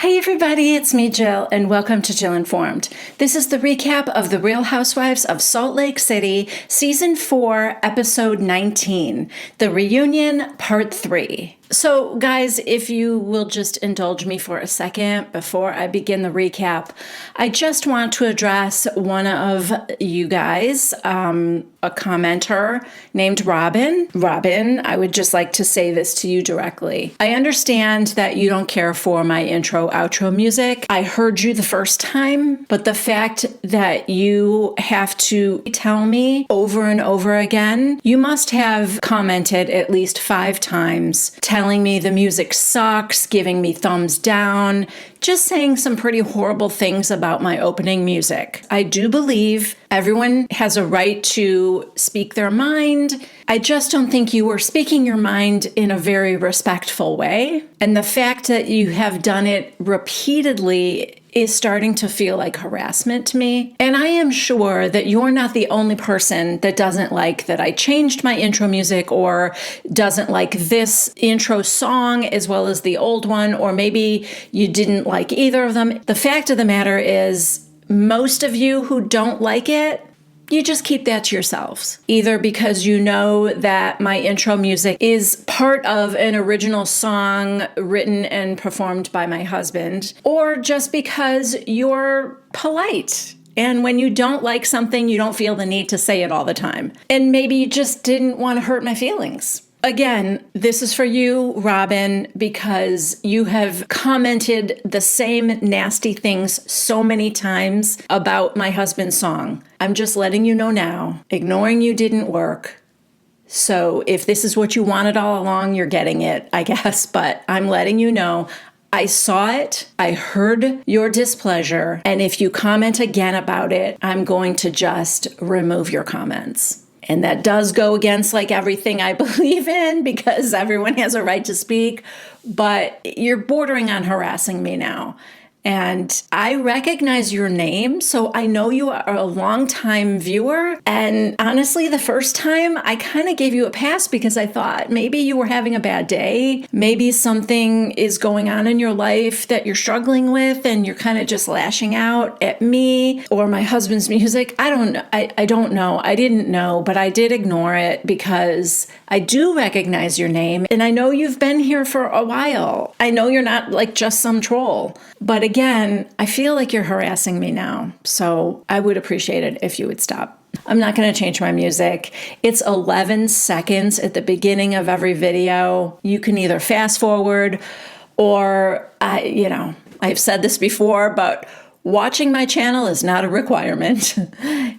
Hey everybody, it's me Jill and welcome to Jill Informed. This is the recap of The Real Housewives of Salt Lake City, Season 4, Episode 19, The Reunion, Part 3. So guys, if you will just indulge me for a second before I begin the recap, I just want to address one of you guys, a commenter named Robin. Robin, I would just like to say this to you directly. I understand that you don't care for my intro, outro music. I heard you the first time, but the fact that you have to tell me over and over again, you must have commented at least 5 times telling me the music sucks, giving me thumbs down, just saying some pretty horrible things about my opening music. I do believe everyone has a right to speak their mind. I just don't think you were speaking your mind in a very respectful way. And the fact that you have done it repeatedly is starting to feel like harassment to me. And I am sure that you're not the only person that doesn't like that I changed my intro music or doesn't like this intro song as well as the old one, or maybe you didn't like either of them. The fact of the matter is, most of you who don't like it, you just keep that to yourselves. Either because you know that my intro music is part of an original song written and performed by my husband, or just because you're polite. And when you don't like something, you don't feel the need to say it all the time. And maybe you just didn't want to hurt my feelings. Again, this is for you, Robin, because you have commented the same nasty things so many times about my husband's song. I'm just letting you know now, ignoring you didn't work. So if this is what you wanted all along, you're getting it, I guess. But I'm letting you know, I saw it, I heard your displeasure, and if you comment again about it, I'm going to just remove your comments. And that does go against like everything I believe in because everyone has a right to speak, but you're bordering on harassing me now. And I recognize your name, so I know you are a longtime viewer. And honestly, the first time I kind of gave you a pass because I thought maybe you were having a bad day. Maybe something is going on in your life that you're struggling with and you're kind of just lashing out at me or my husband's music. I don't know. I don't know. I didn't know, but I did ignore it because I do recognize your name. And I know you've been here for a while. I know you're not like just some troll. But again, I feel like you're harassing me now, so I would appreciate it if you would stop. I'm not going to change my music. It's 11 seconds at the beginning of every video. You can either fast forward or, I've said this before, but watching my channel is not a requirement.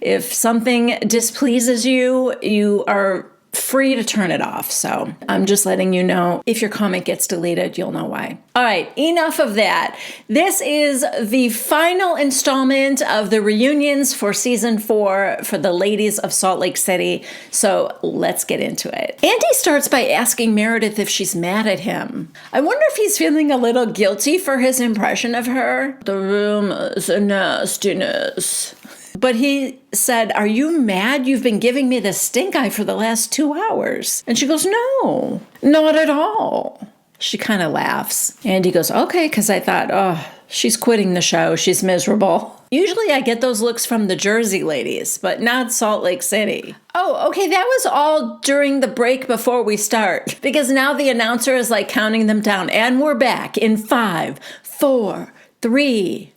If something displeases you, you are free to turn it off. So I'm just letting you know if your comment gets deleted, you'll know why. All right, enough of that. This is the final installment of the reunions for season 4 for the ladies of Salt Lake City. So let's get into it. Andy starts by asking Meredith if she's mad at him. I wonder if he's feeling a little guilty for his impression of her. The rumors and nastiness. But he said, "Are you mad? You've been giving me the stink eye for the last 2 hours." And she goes, "No, not at all." She kind of laughs. And he goes, "Okay," because I thought, oh, she's quitting the show. She's miserable. Usually I get those looks from the Jersey ladies, but not Salt Lake City. Oh, okay, that was all during the break before we start. Because now the announcer is like counting them down. And we're back in 5, 4, 3...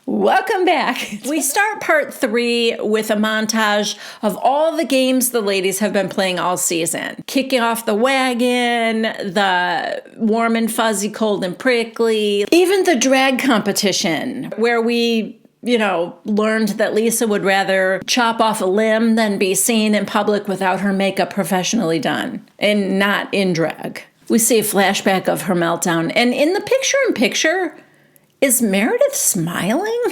Welcome back. We start part 3 with a montage of all the games the ladies have been playing all season. Kicking off the wagon, the warm and fuzzy, cold and prickly, even the drag competition where we learned that Lisa would rather chop off a limb than be seen in public without her makeup professionally done and not in drag. We see a flashback of her meltdown. And in the picture-in-picture, is Meredith smiling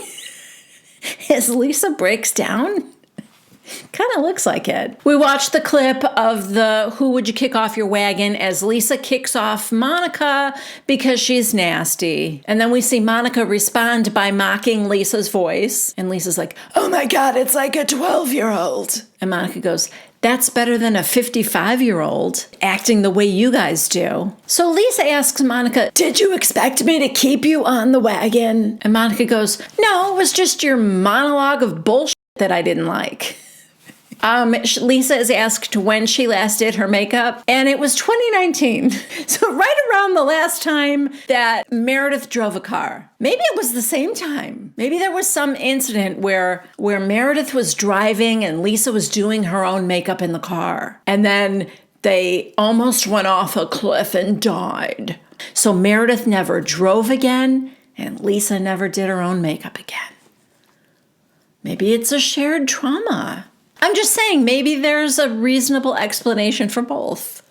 as Lisa breaks down? Kind of looks like it. We watch the clip of the "Who Would You Kick Off Your Wagon" as Lisa kicks off Monica because she's nasty. And then we see Monica respond by mocking Lisa's voice. And Lisa's like, "Oh my God, it's like a 12-year-old. And Monica goes, That's better than a 55-year-old acting the way you guys do. So Lisa asks Monica, did you expect me to keep you on the wagon? And Monica goes, no, it was just your monologue of bullshit that I didn't like. Lisa is asked when she last did her makeup, and it was 2019. So right around the last time that Meredith drove a car. Maybe it was the same time. Maybe there was some incident where Meredith was driving and Lisa was doing her own makeup in the car. And then they almost went off a cliff and died. So Meredith never drove again, and Lisa never did her own makeup again. Maybe it's a shared trauma. I'm just saying, maybe there's a reasonable explanation for both.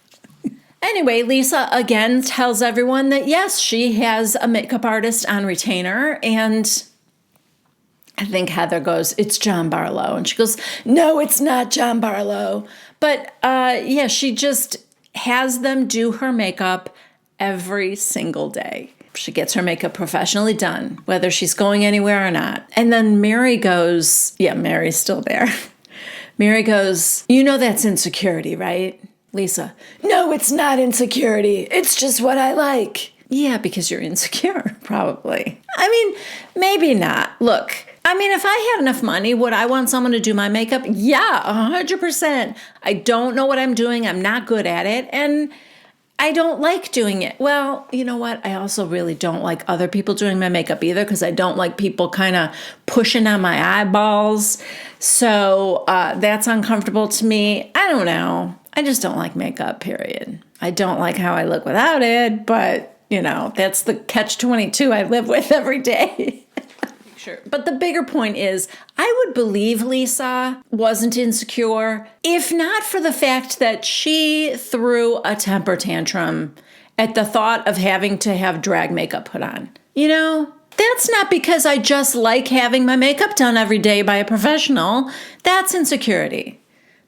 Anyway, Lisa again tells everyone that yes, she has a makeup artist on retainer, and I think Heather goes, it's John Barlow. And she goes, no, it's not John Barlow. But yeah, she just has them do her makeup every single day. She gets her makeup professionally done, whether she's going anywhere or not. And then Mary goes, yeah, Mary's still there. Mary goes, you know that's insecurity, right? Lisa, no, it's not insecurity. It's just what I like. Yeah, because you're insecure, probably. I mean, maybe not. Look, I mean, if I had enough money, would I want someone to do my makeup? Yeah, 100%. I don't know what I'm doing. I'm not good at it. And I don't like doing it. Well, you know what? I also really don't like other people doing my makeup either, because I don't like people kind of pushing on my eyeballs. So that's uncomfortable to me. I don't know. I just don't like makeup, period. I don't like how I look without it, but, you know, that's the catch-22 I live with every day. Sure. But the bigger point is, I would believe Lisa wasn't insecure, if not for the fact that she threw a temper tantrum at the thought of having to have drag makeup put on. You know, that's not because I just like having my makeup done every day by a professional. That's insecurity.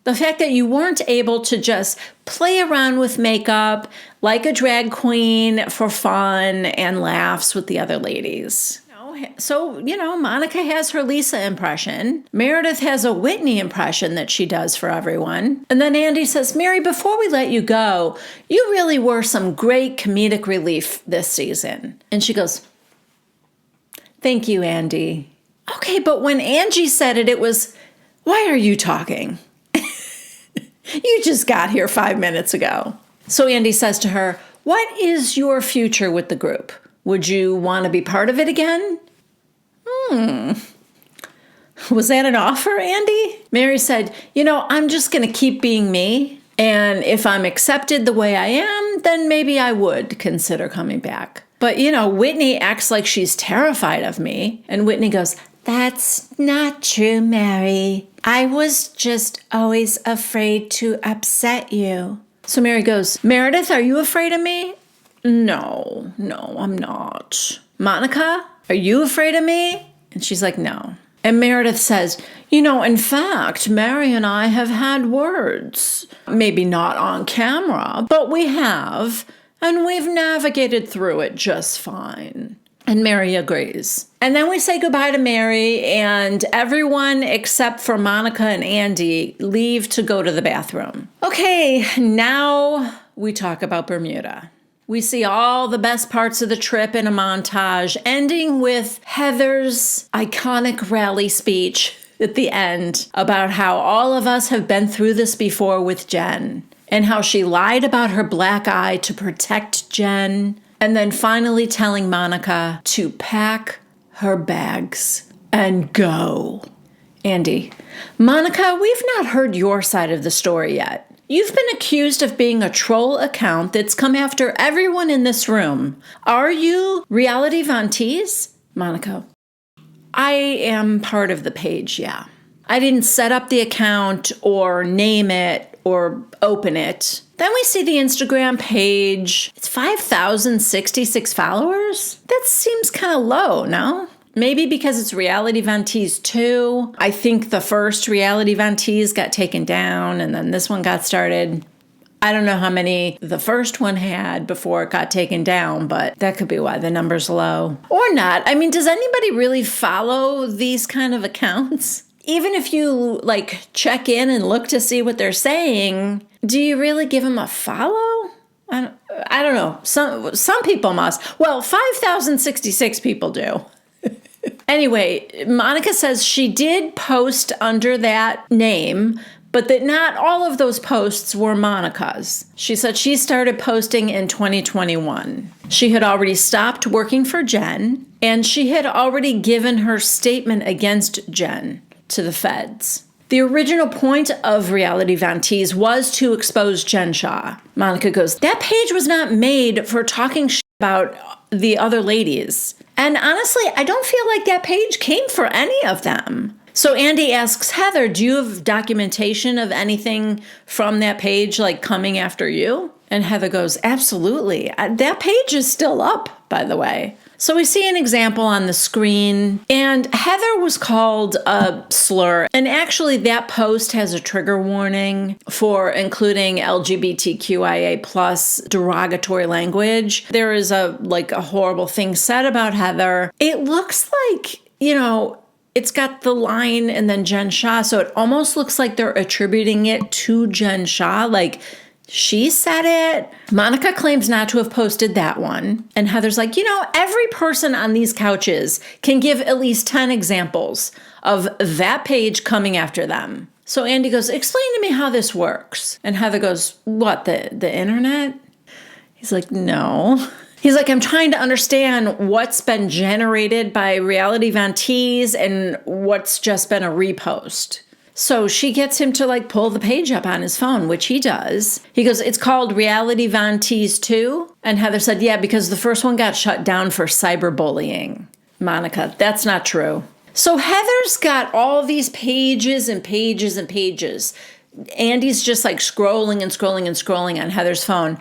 The fact that you weren't able to just play around with makeup like a drag queen for fun and laughs with the other ladies. So, you know, Monica has her Lisa impression. Meredith has a Whitney impression that she does for everyone. And then Andy says, Mary, before we let you go, you really were some great comedic relief this season. And she goes, thank you, Andy. Okay, but when Angie said it, it was, why are you talking? You just got here 5 minutes ago. So Andy says to her, what is your future with the group? Would you want to be part of it again? Was that an offer, Andy? Mary said, you know, I'm just going to keep being me. And if I'm accepted the way I am, then maybe I would consider coming back. But, you know, Whitney acts like she's terrified of me. And Whitney goes, that's not true, Mary. I was just always afraid to upset you. So Mary goes, Meredith, are you afraid of me? No, I'm not. Monica, are you afraid of me? And she's like, no. And Meredith says, you know, in fact, Mary and I have had words. Maybe not on camera, but we have. And we've navigated through it just fine. And Mary agrees. And then we say goodbye to Mary, and everyone except for Monica and Andy leave to go to the bathroom. Okay, now we talk about Bermuda. We see all the best parts of the trip in a montage, ending with Heather's iconic rally speech at the end about how all of us have been through this before with Jen, and how she lied about her black eye to protect Jen, and then finally telling Monica to pack her bags and go. Andy, Monica, we've not heard your side of the story yet. You've been accused of being a troll account that's come after everyone in this room. Are you Reality Von Teese? Monica, I am part of the page, yeah. I didn't set up the account or name it or open it. Then we see the Instagram page. It's 5,066 followers? That seems kind of low, no? Maybe because it's Reality Von Teese 2. I think the first Reality Von Teese got taken down and then this one got started. I don't know how many the first one had before it got taken down, but that could be why the number's low. Or not. I mean, does anybody really follow these kind of accounts? even if you like check in and look to see what they're saying, do you really give them a follow? I don't know. Some people must. Well, 5,066 people do. Anyway, Monica says she did post under that name, but that not all of those posts were Monica's. She said she started posting in 2021. She had already stopped working for Jen, and she had already given her statement against Jen to the feds. The original point of Reality Vantees was to expose Jen Shah. Monica goes, that page was not made for talking about the other ladies. And honestly, I don't feel like that page came for any of them. So Andy asks Heather, do you have documentation of anything from that page like coming after you? And Heather goes, absolutely. That page is still up, by the way. So we see an example on the screen, and Heather was called a slur. And actually that post has a trigger warning for including LGBTQIA plus derogatory language. There is a horrible thing said about Heather. It looks like, it's got the line and then Jen Shah. So it almost looks like they're attributing it to Jen Shah. Like, she said it. Monica claims not to have posted that one. And Heather's like, every person on these couches can give at least 10 examples of that page coming after them. So Andy goes, explain to me how this works. And Heather goes, what, the internet? He's like, no. He's like, I'm trying to understand what's been generated by Reality Vantees and what's just been a repost. So she gets him to pull the page up on his phone, which he does. He goes, it's called Reality Vantees 2. And Heather said, yeah, because the first one got shut down for cyberbullying. Monica, that's not true. So Heather's got all these pages and pages and pages. Andy's just scrolling and scrolling and scrolling on Heather's phone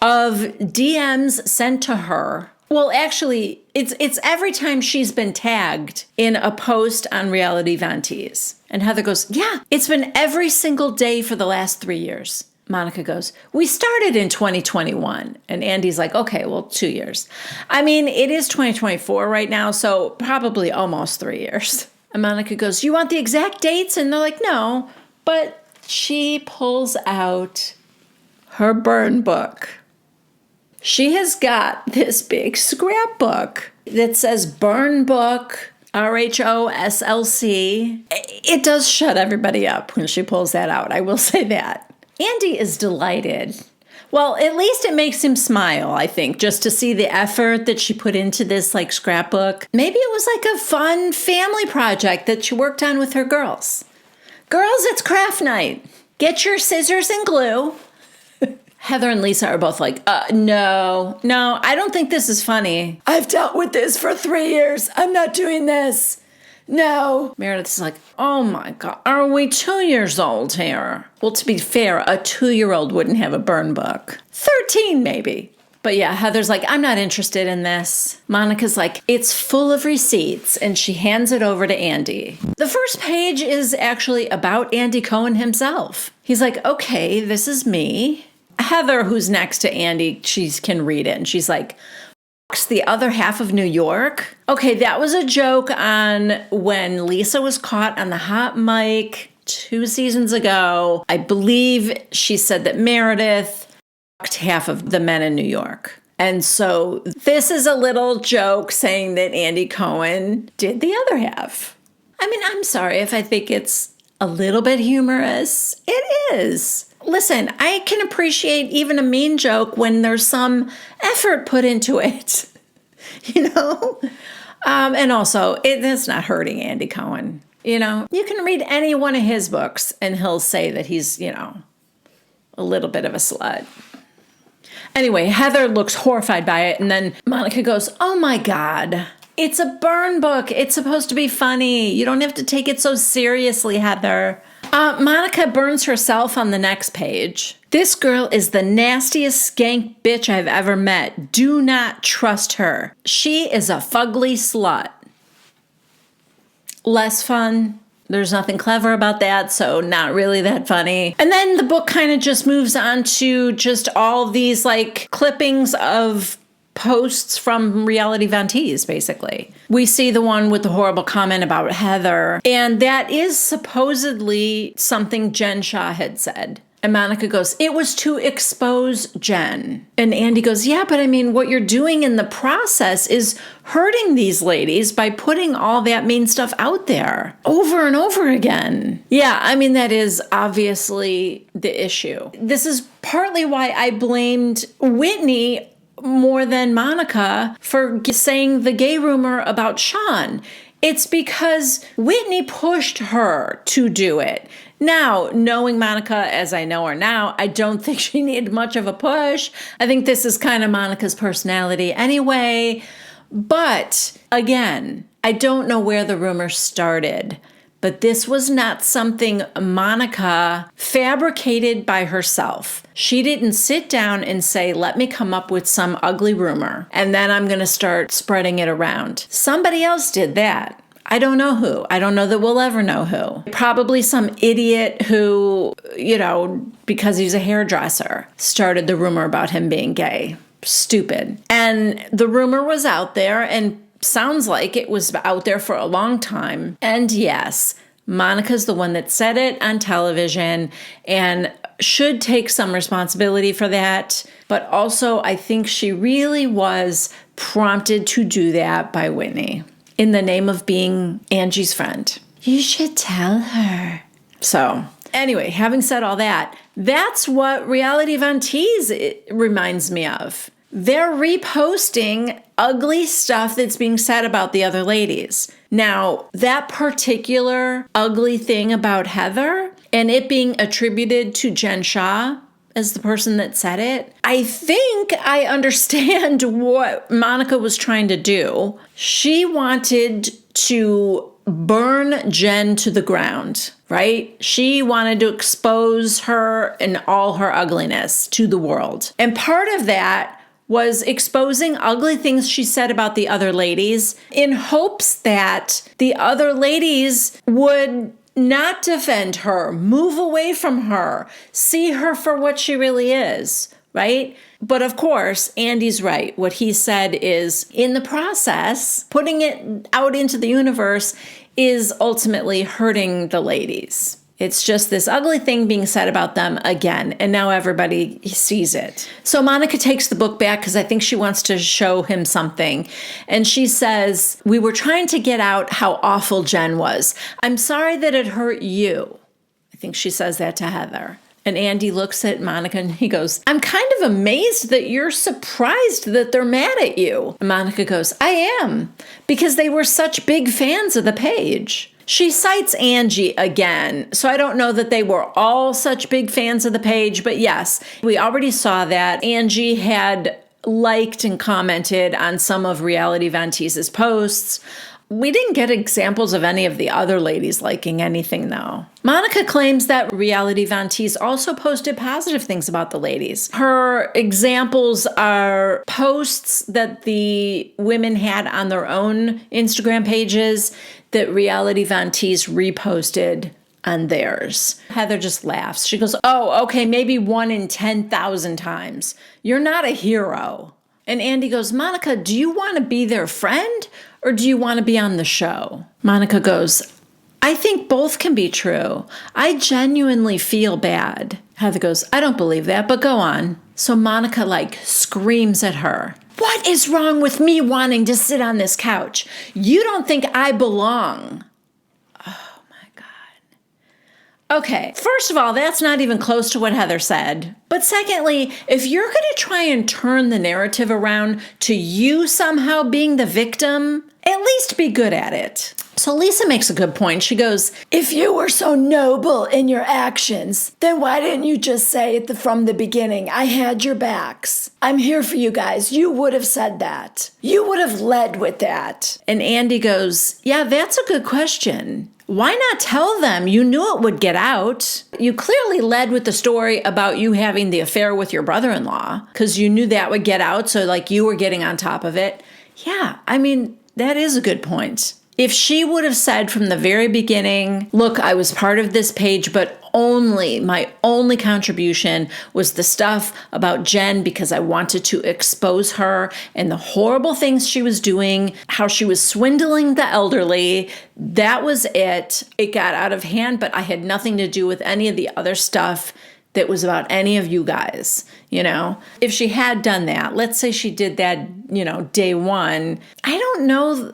of DMs sent to her. Well, actually, it's every time she's been tagged in a post on Reality Vantees. And Heather goes, yeah, it's been every single day for the last 3 years. Monica goes, we started in 2021. And Andy's like, okay, well, 2 years. I mean, it is 2024 right now, so probably almost 3 years. And Monica goes, you want the exact dates? And they're like, no. But she pulls out her burn book. She has got this big scrapbook that says burn book, RHOSLC. It does shut everybody up when she pulls that out. I will say that. Andy is delighted. Well, at least it makes him smile, I think, just to see the effort that she put into this scrapbook. Maybe it was a fun family project that she worked on with her girls. Girls, it's craft night. Get your scissors and glue. Heather and Lisa are both like, no, I don't think this is funny. I've dealt with this for 3 years. I'm not doing this. No. Meredith's like, oh my God, are we 2 years old here? Well, to be fair, a 2-year-old wouldn't have a burn book. 13 maybe. But yeah, Heather's like, I'm not interested in this. Monica's like, it's full of receipts, and she hands it over to Andy. The first page is actually about Andy Cohen himself. He's like, okay, this is me. Heather, who's next to Andy, she can read it, and she's like, the other half of New York? Okay, that was a joke on when Lisa was caught on the hot mic 2 seasons ago. I believe she said that Meredith fucked half of the men in New York. And so this is a little joke saying that Andy Cohen did the other half. I mean, I'm sorry if I think it's a little bit humorous. It is. Listen, I can appreciate even a mean joke when there's some effort put into it, and also, it's not hurting Andy Cohen, you can read any one of his books and he'll say that he's, a little bit of a slut. Anyway, Heather looks horrified by it, and then Monica goes, oh my God, it's a burn book. It's supposed to be funny. You don't have to take it so seriously, Heather. Monica burns herself on the next page. This girl is the nastiest skank bitch I've ever met. Do not trust her. She is a fugly slut. Less fun. There's nothing clever about that, so not really that funny. And then the book kind of just moves on to just all these clippings of posts from Reality Von Tease, basically. We see the one with the horrible comment about Heather, and that is supposedly something Jen Shah had said. And Monica goes, it was to expose Jen. And Andy goes, yeah, but I mean, what you're doing in the process is hurting these ladies by putting all that mean stuff out there over and over again. Yeah, I mean, that is obviously the issue. This is partly why I blamed Whitney more than Monica for saying the gay rumor about Sean. It's because Whitney pushed her to do it. Now, knowing Monica as I know her now, I don't think she needed much of a push. I think this is kind of Monica's personality anyway. But again, I don't know where the rumor started. But this was not something Monica fabricated by herself. She didn't sit down and say, let me come up with some ugly rumor, and then I'm going to start spreading it around. Somebody else did that. I don't know who. I don't know that we'll ever know who. Probably some idiot who, because he's a hairdresser, started the rumor about him being gay. Stupid. And the rumor was out there, and sounds like it was out there for a long time. And yes, Monica's the one that said it on television and should take some responsibility for that. But also, I think she really was prompted to do that by Whitney in the name of being Angie's friend. You should tell her. So anyway, having said all that, that's what Reality Von Tease reminds me of. They're reposting ugly stuff that's being said about the other ladies. Now, that particular ugly thing about Heather and it being attributed to Jen Shah as the person that said it, I think I understand what Monica was trying to do. She wanted to burn Jen to the ground, right? She wanted to expose her and all her ugliness to the world. And part of that was exposing ugly things she said about the other ladies in hopes that the other ladies would not defend her, move away from her, see her for what she really is, right? But of course, Andy's right. What he said is, in the process, putting it out into the universe is ultimately hurting the ladies. It's just this ugly thing being said about them again, and now everybody sees it. So Monica takes the book back because I think she wants to show him something. And she says, we were trying to get out how awful Jen was. I'm sorry that it hurt you. I think she says that to Heather. And Andy looks at Monica and he goes, I'm kind of amazed that you're surprised that they're mad at you. And Monica goes, I am, because they were such big fans of the page. She cites Angie again, so I don't know that they were all such big fans of the page, but yes, we already saw that. Angie had liked and commented on some of Reality Von Tease's posts. We didn't get examples of any of the other ladies liking anything, though. Monica claims that Reality Von Tease also posted positive things about the ladies. Her examples are posts that the women had on their own Instagram pages that Reality Von Tease reposted on theirs. Heather just laughs. She goes, oh, okay, maybe 1 in 10,000 times. You're not a hero. And Andy goes, Monica, do you want to be their friend or do you want to be on the show? Monica goes, I think both can be true. I genuinely feel bad. Heather goes, I don't believe that, but go on. So Monica screams at her. What is wrong with me wanting to sit on this couch? You don't think I belong. Oh my God. Okay, first of all, that's not even close to what Heather said. But secondly, if you're going to try and turn the narrative around to you somehow being the victim, at least be good at it. So Lisa makes a good point. She goes, if you were so noble in your actions, then why didn't you just say it from the beginning? I had your backs. I'm here for you guys. You would have said that. You would have led with that. And Andy goes, yeah, that's a good question. Why not tell them? You knew it would get out. You clearly led with the story about you having the affair with your brother-in-law because you knew that would get out. So you were getting on top of it. Yeah, I mean, that is a good point. If she would have said from the very beginning, look, I was part of this page, but my only contribution was the stuff about Jen because I wanted to expose her and the horrible things she was doing, how she was swindling the elderly. That was it. It got out of hand, but I had nothing to do with any of the other stuff that was about any of you guys, If she had done that, let's say she did that, day one, I don't know.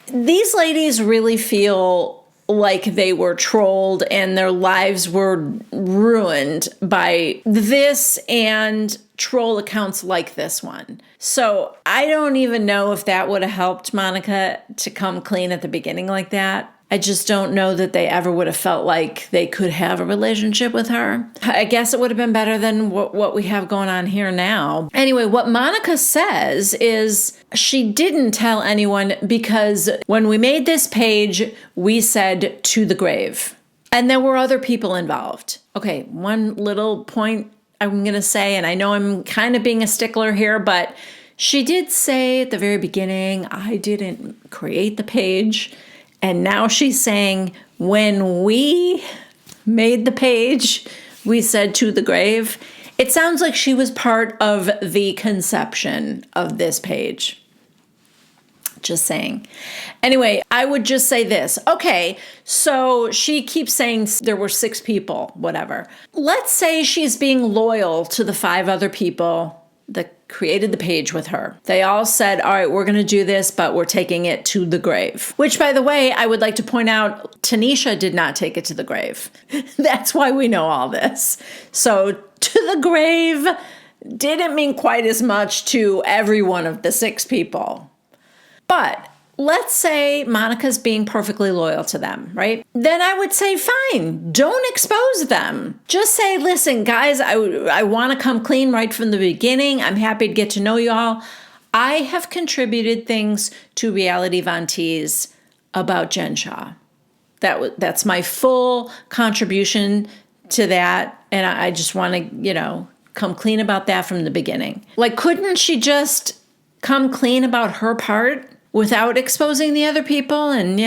These ladies really feel like they were trolled and their lives were ruined by this and troll accounts like this one. So I don't even know if that would have helped Monica to come clean at the beginning like that. I just don't know that they ever would have felt like they could have a relationship with her. I guess it would have been better than what we have going on here now. Anyway, what Monica says is she didn't tell anyone because when we made this page, we said to the grave. And there were other people involved. Okay, one little point I'm going to say, and I know I'm kind of being a stickler here, but she did say at the very beginning, I didn't create the page. And now she's saying, when we made the page, we said to the grave. It sounds like she was part of the conception of this page. Just saying. Anyway, I would just say this. Okay, so she keeps saying there were 6 people, whatever. Let's say she's being loyal to the 5 other people that created the page with her. They all said, all right, we're going to do this, but we're taking it to the grave. Which, by the way, I would like to point out, Tanisha did not take it to the grave. That's why we know all this. So to the grave didn't mean quite as much to every one of the 6 people. But let's say Monica's being perfectly loyal to them, right? Then I would say, fine, don't expose them. Just say, listen, guys, I want to come clean right from the beginning. I'm happy to get to know you all. I have contributed things to Reality Von Tease about Jen Shah. That's my full contribution to that. And I just want to, come clean about that from the beginning. Like, couldn't she just come clean about her part without exposing the other people and,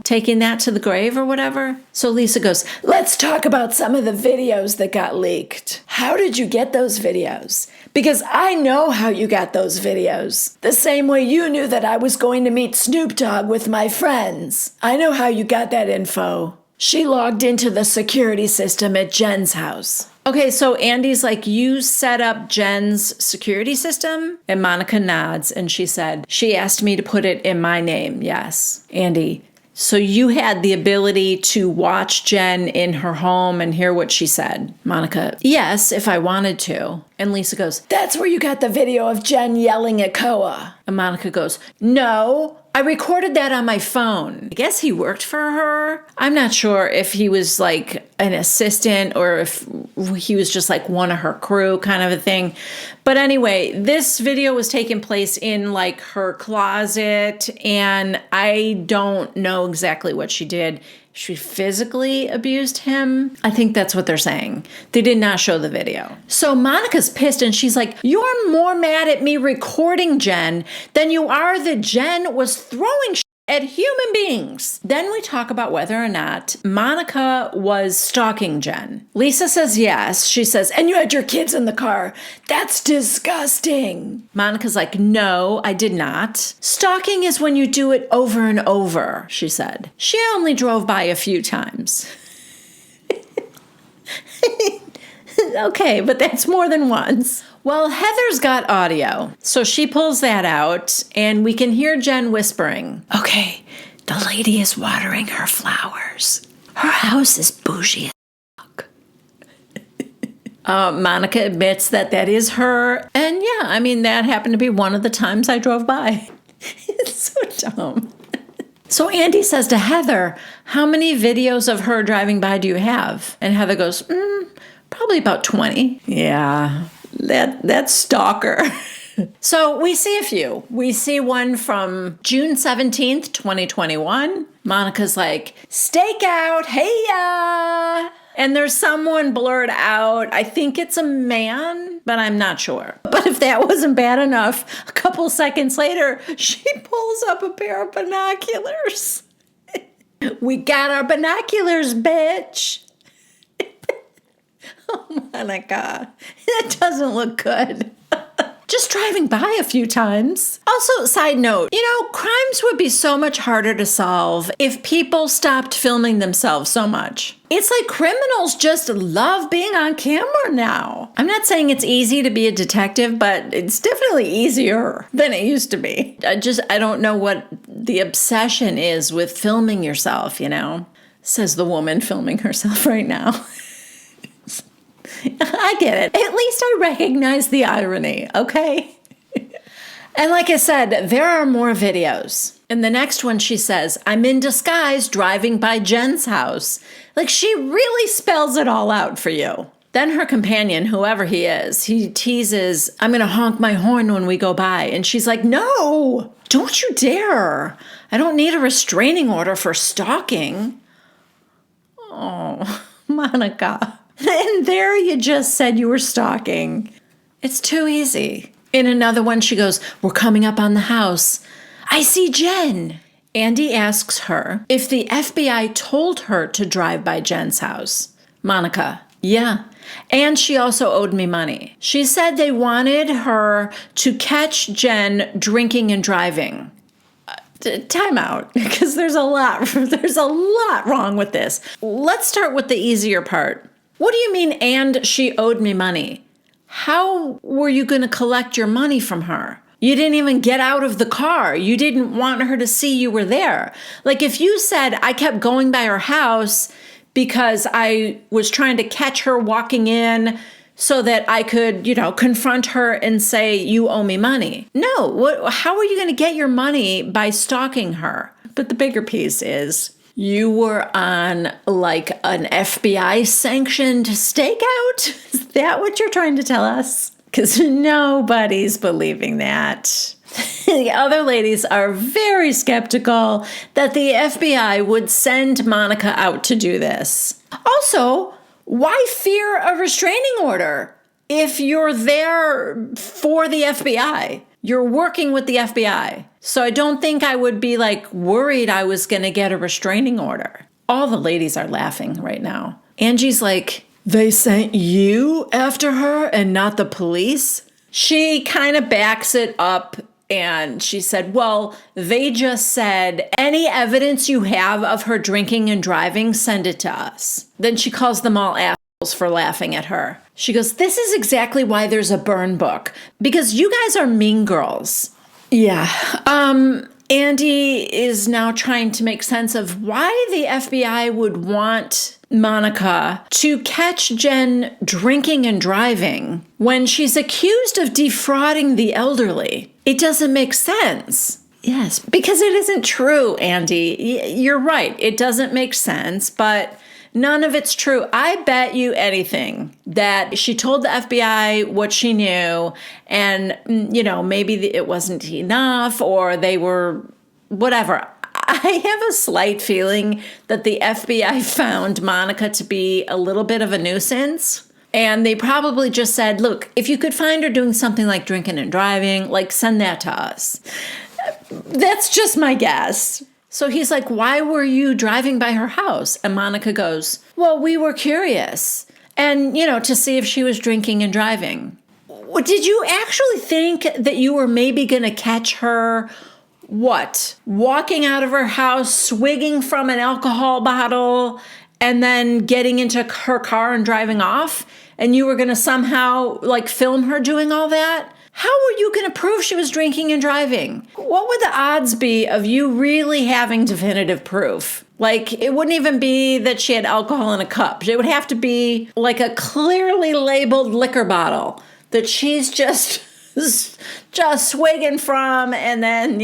taking that to the grave or whatever? So Lisa goes, let's talk about some of the videos that got leaked. How did you get those videos? Because I know how you got those videos. The same way you knew that I was going to meet Snoop Dogg with my friends. I know how you got that info. She logged into the security system at Jen's house. Okay, so Andy's like, you set up Jen's security system? And Monica nods, and she said, she asked me to put it in my name. Yes. Andy, so you had the ability to watch Jen in her home and hear what she said? Monica, yes, if I wanted to. And Lisa goes, that's where you got the video of Jen yelling at Koa. And Monica goes, no, I recorded that on my phone. I guess he worked for her. I'm not sure if he was like an assistant or if he was just like one of her crew kind of a thing. But anyway, this video was taking place in like her closet, and I don't know exactly what she did. She physically abused him. I think that's what they're saying. They did not show the video. So Monica's pissed, and she's like, you're more mad at me recording Jen than you are that Jen was throwing shit at human beings. Then we talk about whether or not Monica was stalking Jen. Lisa says yes. She says, and you had your kids in the car. That's disgusting. Monica's like, no, I did not. Stalking is when you do it over and over, she said. She only drove by a few times. Okay, but that's more than once. Well, Heather's got audio, so she pulls that out, and we can hear Jen whispering, okay, the lady is watering her flowers. Her house is bougie as fuck. Monica admits that is her, and yeah, I mean, that happened to be one of the times I drove by. It's so dumb. So Andy says to Heather, how many videos of her driving by do you have? And Heather goes, probably about 20. Yeah, that's stalker. So we see a few. We see one from June 17th, 2021. Monica's like, stakeout, hey-ya. And there's someone blurred out. I think it's a man, but I'm not sure. But if that wasn't bad enough, a couple seconds later, she pulls up a pair of binoculars. We got our binoculars, bitch. Oh, Monica, that doesn't look good. Just driving by a few times. Also, side note, crimes would be so much harder to solve if people stopped filming themselves so much. It's like criminals just love being on camera now. I'm not saying it's easy to be a detective, but it's definitely easier than it used to be. I don't know what the obsession is with filming yourself, says the woman filming herself right now. I get it. At least I recognize the irony, okay? And like I said, there are more videos. In the next one, she says, I'm in disguise driving by Jen's house. Like, she really spells it all out for you. Then her companion, whoever he is, he teases, I'm going to honk my horn when we go by. And she's like, no, don't you dare. I don't need a restraining order for stalking. Oh, Monica. And there you just said you were stalking. It's too easy. In another one, she goes, we're coming up on the house. I see Jen. Andy asks her if the FBI told her to drive by Jen's house. Monica, yeah. And she also owed me money. She said they wanted her to catch Jen drinking and driving. Time out, because there's a lot wrong with this. Let's start with the easier part. What do you mean, and she owed me money? How were you going to collect your money from her? You didn't even get out of the car. You didn't want her to see you were there. Like, if you said, I kept going by her house because I was trying to catch her walking in so that I could, confront her and say, you owe me money. No, how are you going to get your money by stalking her? But the bigger piece is, you were on like an FBI sanctioned stakeout? Is that what you're trying to tell us? Because nobody's believing that. The other ladies are very skeptical that the FBI would send Monica out to do this. Also, why fear a restraining order if you're there for the FBI? You're working with the FBI. So I don't think I would be worried I was going to get a restraining order. All the ladies are laughing right now. Angie's like, they sent you after her and not the police? She kind of backs it up and she said, well, they just said, any evidence you have of her drinking and driving, send it to us. Then she calls them all assholes for laughing at her. She goes, this is exactly why there's a burn book, because you guys are mean girls. Yeah. Andy is now trying to make sense of why the FBI would want Monica to catch Jen drinking and driving when she's accused of defrauding the elderly. It doesn't make sense. Yes, because it isn't true, Andy. You're right. It doesn't make sense, but none of it's true. I bet you anything that she told the FBI what she knew, and, maybe it wasn't enough, or they were whatever. I have a slight feeling that the FBI found Monica to be a little bit of a nuisance. And they probably just said, look, if you could find her doing something like drinking and driving, send that to us. That's just my guess. So he's like, why were you driving by her house? And Monica goes, well, we were curious. And, to see if she was drinking and driving. Did you actually think that you were maybe going to catch her, walking out of her house, swigging from an alcohol bottle, and then getting into her car and driving off? And you were going to somehow, film her doing all that? How were you going to prove she was drinking and driving? What would the odds be of you really having definitive proof? It wouldn't even be that she had alcohol in a cup. It would have to be a clearly labeled liquor bottle that she's just swigging from and then,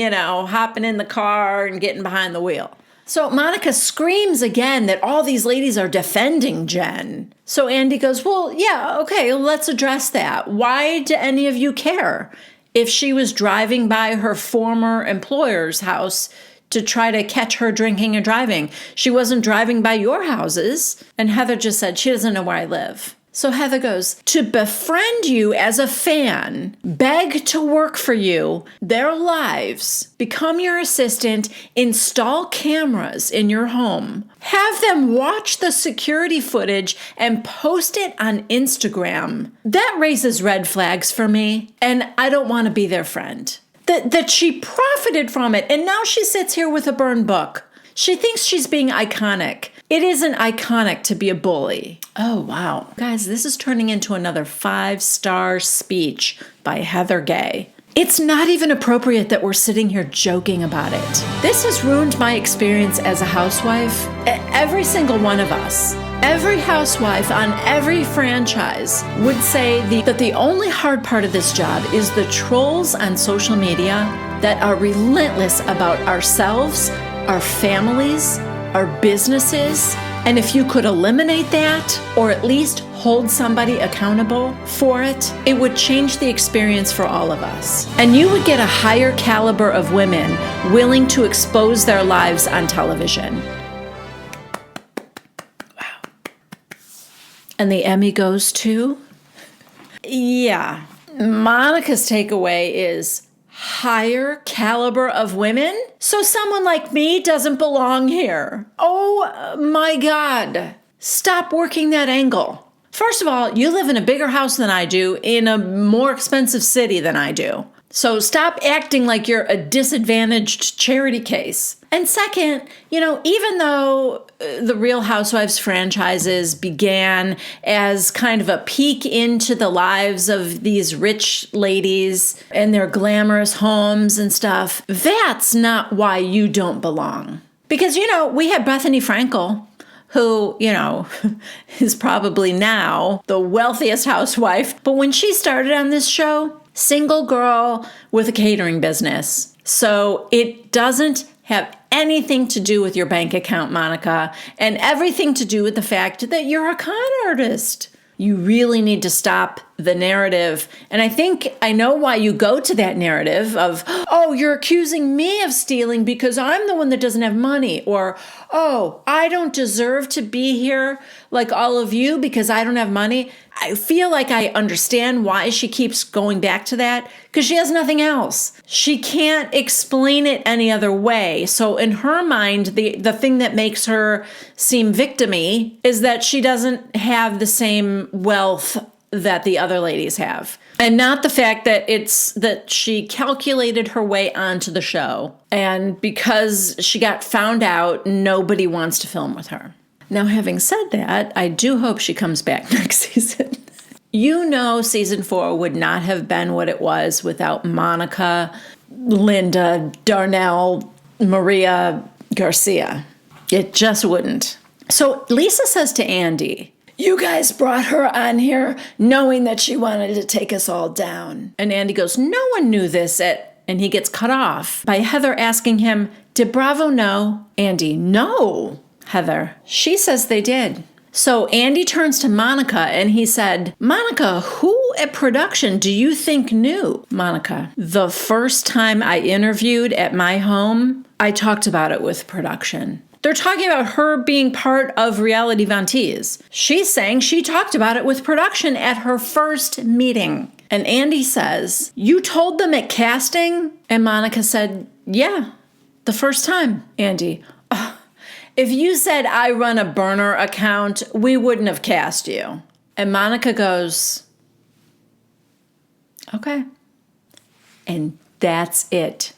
hopping in the car and getting behind the wheel. So Monica screams again that all these ladies are defending Jen. So Andy goes, well, yeah, okay, let's address that. Why do any of you care if she was driving by her former employer's house to try to catch her drinking and driving. She wasn't driving by your houses. And Heather just said, she doesn't know where I live. So Heather goes, to befriend you as a fan, beg to work for you, their lives, become your assistant, install cameras in your home, have them watch the security footage and post it on Instagram. That raises red flags for me, and I don't want to be their friend. That she profited from it, and now she sits here with a burned book. She thinks she's being iconic. It isn't iconic to be a bully. Oh, wow. Guys, this is turning into another 5-star speech by Heather Gay. It's not even appropriate that we're sitting here joking about it. This has ruined my experience as a housewife. Every single one of us, every housewife on every franchise would say that the only hard part of this job is the trolls on social media that are relentless about ourselves, our families, our businesses, and if you could eliminate that, or at least hold somebody accountable for it, it would change the experience for all of us. And you would get a higher caliber of women willing to expose their lives on television. Wow. And the Emmy goes to? Yeah. Monica's takeaway is higher caliber of women? So someone like me doesn't belong here. Oh my God. Stop working that angle. First of all, you live in a bigger house than I do, in a more expensive city than I do. So stop acting like you're a disadvantaged charity case. And second, even though the Real Housewives franchises began as kind of a peek into the lives of these rich ladies and their glamorous homes and stuff, that's not why you don't belong. Because, we had Bethany Frankel, who, is probably now the wealthiest housewife. But when she started on this show, single girl with a catering business. So it doesn't have anything to do with your bank account, Monica, and everything to do with the fact that you're a con artist. You really need to stop the narrative. And I think I know why you go to that narrative of, oh, you're accusing me of stealing because I'm the one that doesn't have money. Or, oh, I don't deserve to be here like all of you because I don't have money. I feel like I understand why she keeps going back to that because she has nothing else. She can't explain it any other way. So in her mind, the thing that makes her seem victim-y is that she doesn't have the same wealth that the other ladies have. And not the fact that it's that she calculated her way onto the show. And because she got found out, nobody wants to film with her. Now, having said that, I do hope she comes back next season. Season 4 would not have been what it was without Monica, Linda, Darnell, Maria Garcia. It just wouldn't. So Lisa says to Andy, you guys brought her on here knowing that she wanted to take us all down. And Andy goes, no one knew this and he gets cut off by Heather asking him, did Bravo know? Andy, no. Heather, she says they did. So Andy turns to Monica and he said, Monica, who at production do you think knew? Monica, the first time I interviewed at my home, I talked about it with production. They're talking about her being part of Reality Vantees. She's saying she talked about it with production at her first meeting. And Andy says, you told them at casting? And Monica said, yeah, the first time. Andy, if you said I run a burner account, we wouldn't have cast you. And Monica goes, okay. And that's it.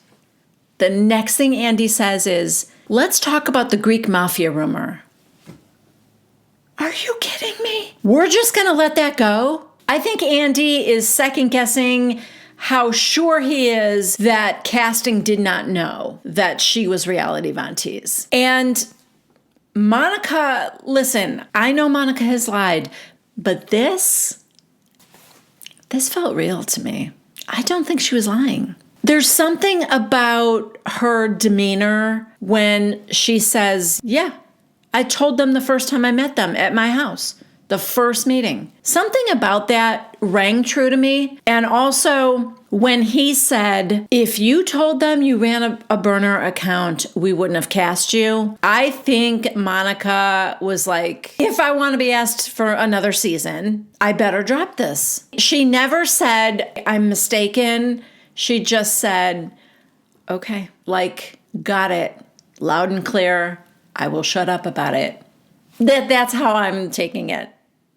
The next thing Andy says is, let's talk about the Greek mafia rumor. Are you kidding me? We're just going to let that go? I think Andy is second guessing how sure he is that casting did not know that she was Reality Vantees. And Monica, listen, I know Monica has lied, but this felt real to me. I don't think she was lying. There's something about her demeanor when she says, yeah, I told them the first time I met them at my house. The first meeting. Something about that rang true to me. And also when he said, if you told them you ran a burner account, we wouldn't have cast you. I think Monica was like, if I want to be asked for another season, I better drop this. She never said, I'm mistaken. She just said, okay, like, got it. Loud and clear. I will shut up about it. That's how I'm taking it.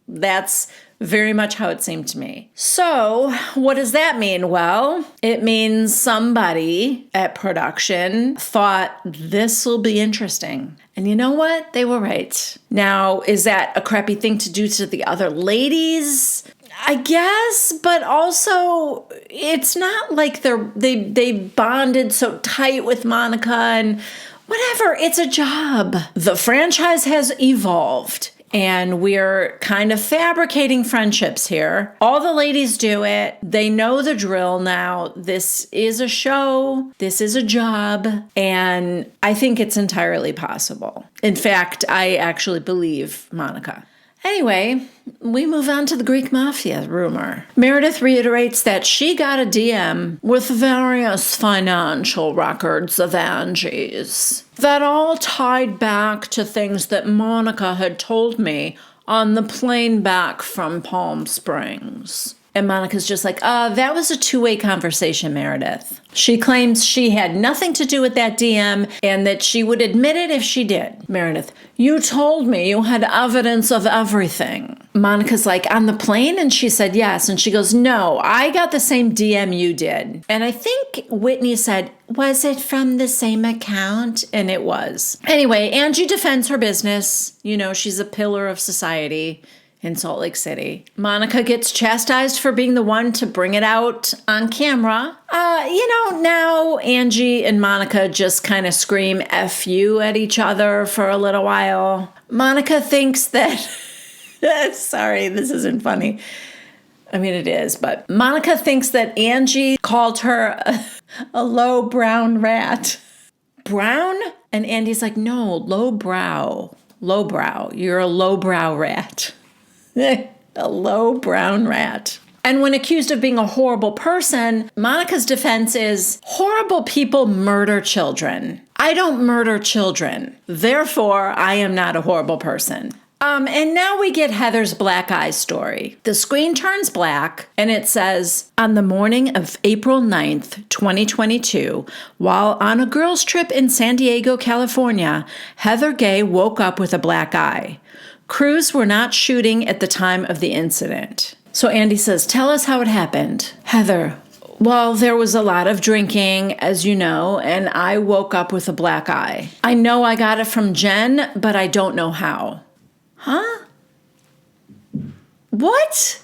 That's very much how it seemed to me. So what does that mean? Well, it means somebody at production thought this will be interesting. And you know what? They were right. Now, is that a crappy thing to do to the other ladies? I guess, but also it's not like they bonded so tight with Monica and whatever. It's a job. The franchise has evolved. And we're kind of fabricating friendships here. All the ladies do it. They know the drill now. This is a show. This is a job. And I think it's entirely possible. In fact, I actually believe Monica. Anyway, we move on to the Greek Mafia rumor. Meredith reiterates that she got a DM with various financial records of Angie's that all tied back to things that Monica had told me on the plane back from Palm Springs. And Monica's just like, that was a two-way conversation, Meredith. She claims she had nothing to do with that DM and that she would admit it if she did. Meredith, you told me you had evidence of everything. Monica's like, on the plane? And she said, yes. And she goes, no, I got the same DM you did. And I think Whitney said, was it from the same account? And it was. Anyway, Angie defends her business. You know, she's a pillar of society in Salt Lake City. Monica gets chastised for being the one to bring it out on camera. Now Angie and Monica just kind of scream F you at each other for a little while. Monica thinks that, sorry, this isn't funny. I mean, it is, but Monica thinks that Angie called her a low brown rat. Brown? And Andy's like, no, low brow. Low brow. You're a low brow rat. A low brown rat. And when accused of being a horrible person, Monica's defense is horrible people murder children. I don't murder children. Therefore, I am not a horrible person. And now we get Heather's black eye story. The screen turns black and it says, on the morning of April 9th, 2022, while on a girls' trip in San Diego, California, Heather Gay woke up with a black eye. Crews were not shooting at the time of the incident. So Andy says, tell us how it happened. Heather, well, there was a lot of drinking, as you know, and I woke up with a black eye. I know I got it from Jen, but I don't know how. Huh? What?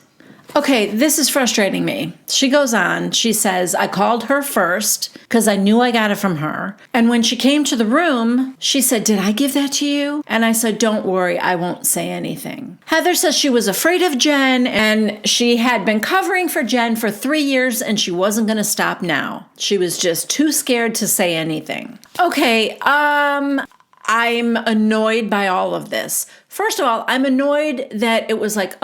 Okay, this is frustrating me. She goes on. She says, I called her first because I knew I got it from her. And when she came to the room, she said, did I give that to you? And I said, don't worry, I won't say anything. Heather says she was afraid of Jen and she had been covering for Jen for 3 years and she wasn't going to stop now. She was just too scared to say anything. Okay, I'm annoyed by all of this. First of all, I'm annoyed that it was like,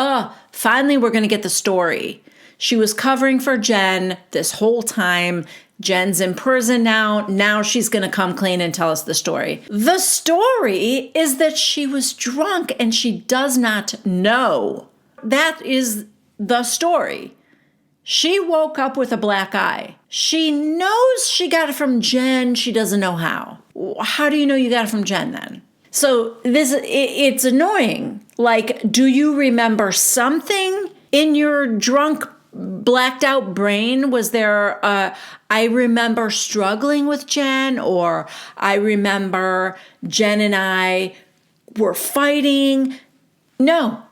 finally we're going to get the story. She was covering for Jen this whole time. Jen's in prison now. Now she's going to come clean and tell us the story. The story is that she was drunk and she does not know. That is the story. She woke up with a black eye. She knows she got it from Jen. She doesn't know how. How do you know you got it from Jen then? So it's annoying. Like, do you remember something in your drunk, blacked out brain? Was there I remember struggling with Jen, or I remember Jen and I were fighting? No,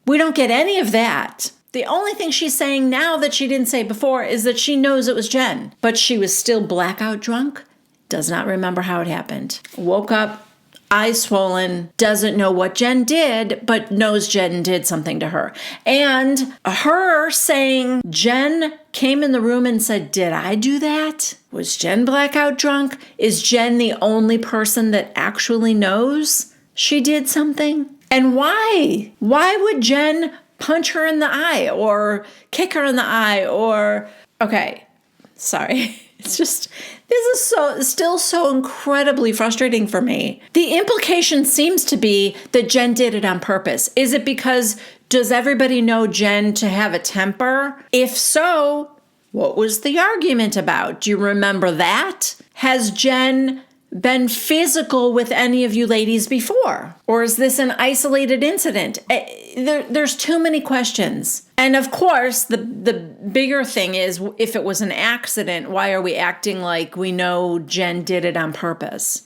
we don't get any of that. The only thing she's saying now that she didn't say before is that she knows it was Jen, but she was still blackout drunk, does not remember how it happened. Woke up, eyes swollen, doesn't know what Jen did, but knows Jen did something to her. And her saying Jen came in the room and said, did I do that? Was Jen blackout drunk? Is Jen the only person that actually knows she did something? And why? Why would Jen punch her in the eye or kick her in the eye or, okay, sorry. It's just, this is still so incredibly frustrating for me. The implication seems to be that Jen did it on purpose. Is it because, does everybody know Jen to have a temper? If so, what was the argument about? Do you remember that? Has Jen been physical with any of you ladies before? Or is this an isolated incident? There's too many questions. And of course, the bigger thing is, if it was an accident, why are we acting like we know Jen did it on purpose?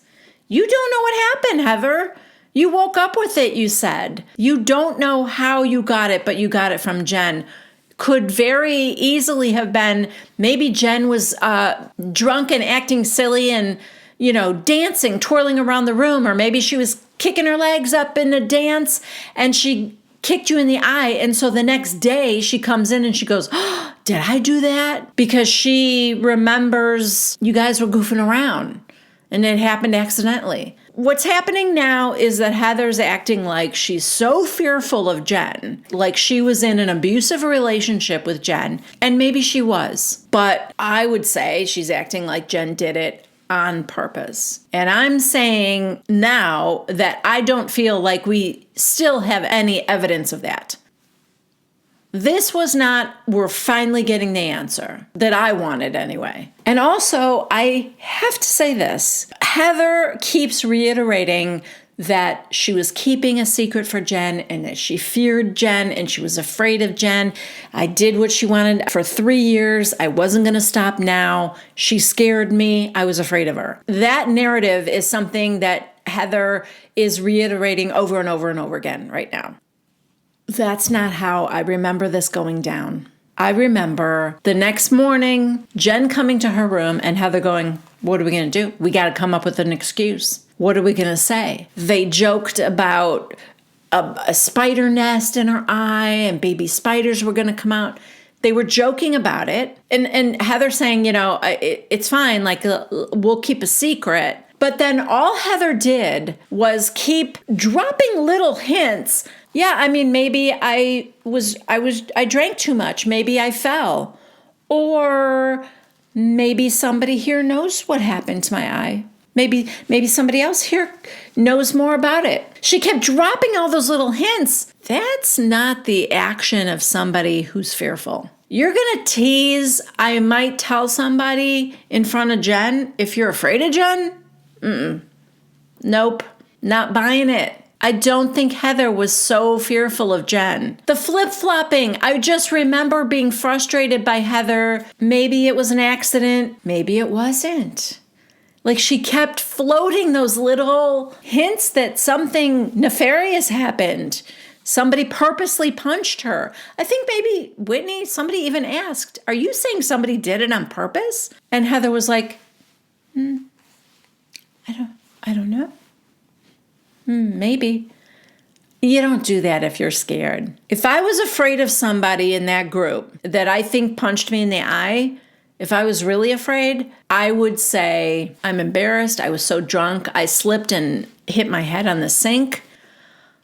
You don't know what happened, Heather. You woke up with it, you said. You don't know how you got it, but you got it from Jen. Could very easily have been, maybe Jen was drunk and acting silly and, dancing, twirling around the room, or maybe she was kicking her legs up in a dance and she kicked you in the eye. And so the next day she comes in and she goes, oh, did I do that? Because she remembers you guys were goofing around and it happened accidentally. What's happening now is that Heather's acting like she's so fearful of Jen, like she was in an abusive relationship with Jen, and maybe she was. But I would say she's acting like Jen did it on purpose. And I'm saying now that I don't feel like we still have any evidence of that. This was not, we're finally getting the answer that I wanted anyway. And also, I have to say this. Heather keeps reiterating that she was keeping a secret for Jen and that she feared Jen and she was afraid of Jen. I did what she wanted for 3 years. I wasn't going to stop now. She scared me. I was afraid of her. That narrative is something that Heather is reiterating over and over and over again right now. That's not how I remember this going down. I remember the next morning, Jen coming to her room and Heather going, what are we going to do? We got to come up with an excuse. What are we going to say? They joked about a spider nest in her eye and baby spiders were going to come out. They were joking about it. And Heather saying, it's fine. Like, we'll keep a secret. But then all Heather did was keep dropping little hints. Yeah, I mean, maybe I drank too much. Maybe I fell. Or maybe somebody here knows what happened to my eye. Maybe somebody else here knows more about it. She kept dropping all those little hints. That's not the action of somebody who's fearful. You're going to tease, I might tell somebody in front of Jen if you're afraid of Jen? Nope, not buying it. I don't think Heather was so fearful of Jen. The flip-flopping, I just remember being frustrated by Heather. Maybe it was an accident. Maybe it wasn't. Like, she kept floating those little hints that something nefarious happened. Somebody purposely punched her. I think maybe Whitney, somebody even asked, are you saying somebody did it on purpose? And Heather was like, I don't know. Maybe. You don't do that if you're scared. If I was afraid of somebody in that group that I think punched me in the eye, if I was really afraid, I would say, I'm embarrassed. I was so drunk. I slipped and hit my head on the sink.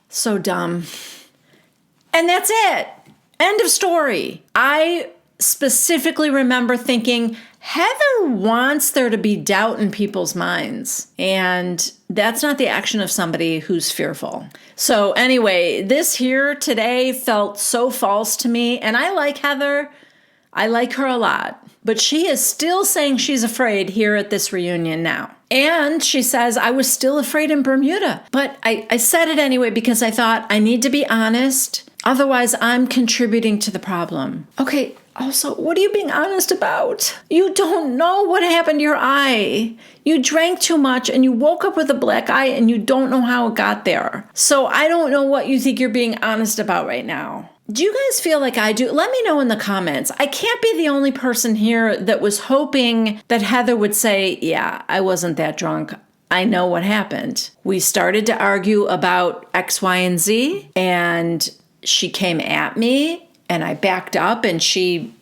So dumb. And that's it. End of story. I specifically remember thinking, Heather wants there to be doubt in people's minds. And that's not the action of somebody who's fearful. So anyway, this here today felt so false to me. And I like Heather. I like her a lot. But she is still saying she's afraid here at this reunion now. And she says, I was still afraid in Bermuda. But I said it anyway because I thought I need to be honest. Otherwise, I'm contributing to the problem. Okay, also, what are you being honest about? You don't know what happened to your eye. You drank too much and you woke up with a black eye and you don't know how it got there. So I don't know what you think you're being honest about right now. Do you guys feel like I do? Let me know in the comments. I can't be the only person here that was hoping that Heather would say, yeah, I wasn't that drunk. I know what happened. We started to argue about X, Y, and Z, and she came at me, and I backed up, and she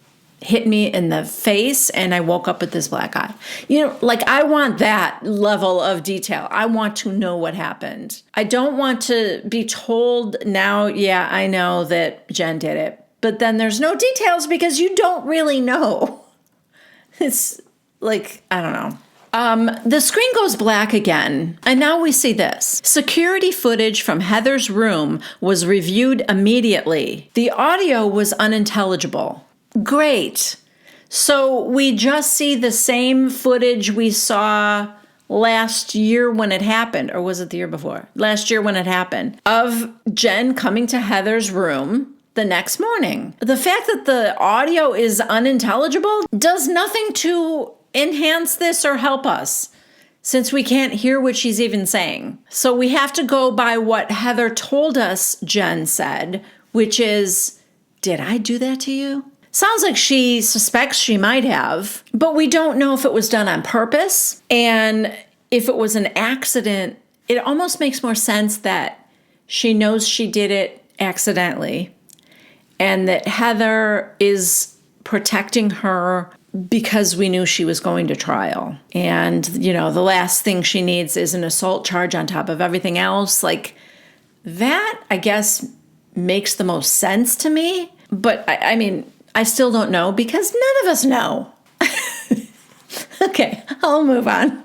hit me in the face and I woke up with this black eye. I want that level of detail. I want to know what happened. I don't want to be told now, yeah, I know that Jen did it. But then there's no details because you don't really know. It's I don't know. The screen goes black again, and now we see this. Security footage from Heather's room was reviewed immediately. The audio was unintelligible. Great. So we just see the same footage we saw last year when it happened, or was it the year before? Last year when it happened, of Jen coming to Heather's room the next morning. The fact that the audio is unintelligible does nothing to enhance this or help us, since we can't hear what she's even saying. So we have to go by what Heather told us Jen said, which is, did I do that to you? Sounds like she suspects she might have, but we don't know if it was done on purpose. And if it was an accident, it almost makes more sense that she knows she did it accidentally and that Heather is protecting her because we knew she was going to trial. And, the last thing she needs is an assault charge on top of everything else. That, I guess, makes the most sense to me. But, I still don't know because none of us know. Okay, I'll move on.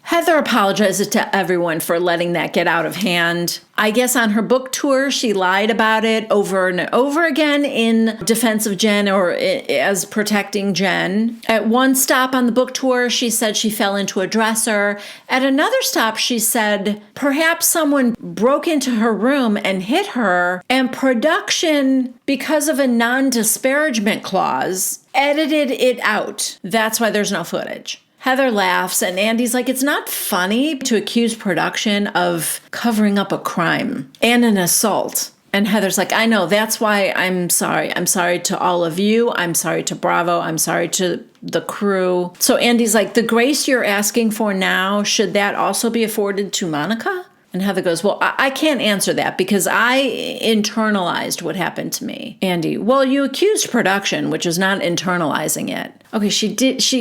Heather apologizes to everyone for letting that get out of hand. I guess on her book tour, she lied about it over and over again in defense of Jen or as protecting Jen. At one stop on the book tour, she said she fell into a dresser. At another stop, she said perhaps someone broke into her room and hit her, and production, because of a non-disparagement clause, edited it out. That's why there's no footage. Heather laughs, and Andy's like, it's not funny to accuse production of covering up a crime and an assault. And Heather's like, I know, that's why I'm sorry. I'm sorry to all of you. I'm sorry to Bravo. I'm sorry to the crew. So Andy's like, the grace you're asking for now, should that also be afforded to Monica? And Heather goes, well, I can't answer that because I internalized what happened to me. Andy, well, you accused production, which is not internalizing it. Okay,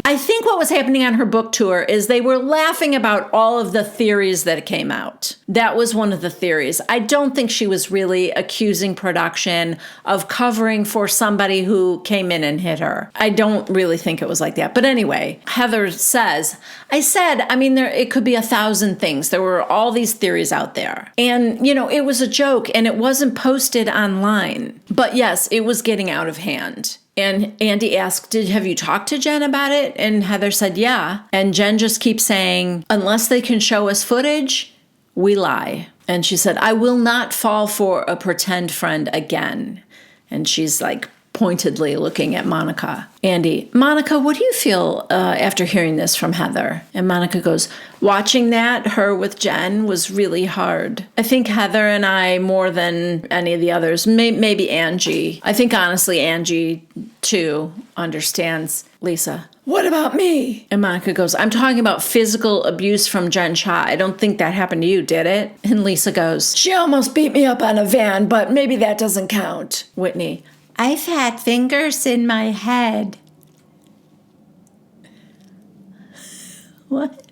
I think what was happening on her book tour is they were laughing about all of the theories that came out. That was one of the theories. I don't think she was really accusing production of covering for somebody who came in and hit her. I don't really think it was like that. But anyway, Heather says, it could be 1,000 things. There were all these theories out there. And, it was a joke and it wasn't posted online. But yes, it was getting out of hand. And Andy asked, have you talked to Jen about it? And Heather said, yeah. And Jen just keeps saying, unless they can show us footage, we lie. And she said, I will not fall for a pretend friend again. And she's pointedly looking at Monica. Andy, Monica, what do you feel after hearing this from Heather? And Monica goes, watching her with Jen was really hard. I think Heather and I, more than any of the others, maybe Angie. I think honestly, Angie too understands Lisa. What about me? And Monica goes, I'm talking about physical abuse from Jen Shah. I don't think that happened to you, did it? And Lisa goes, she almost beat me up on a van, but maybe that doesn't count. Whitney, I've had fingers in my head. What?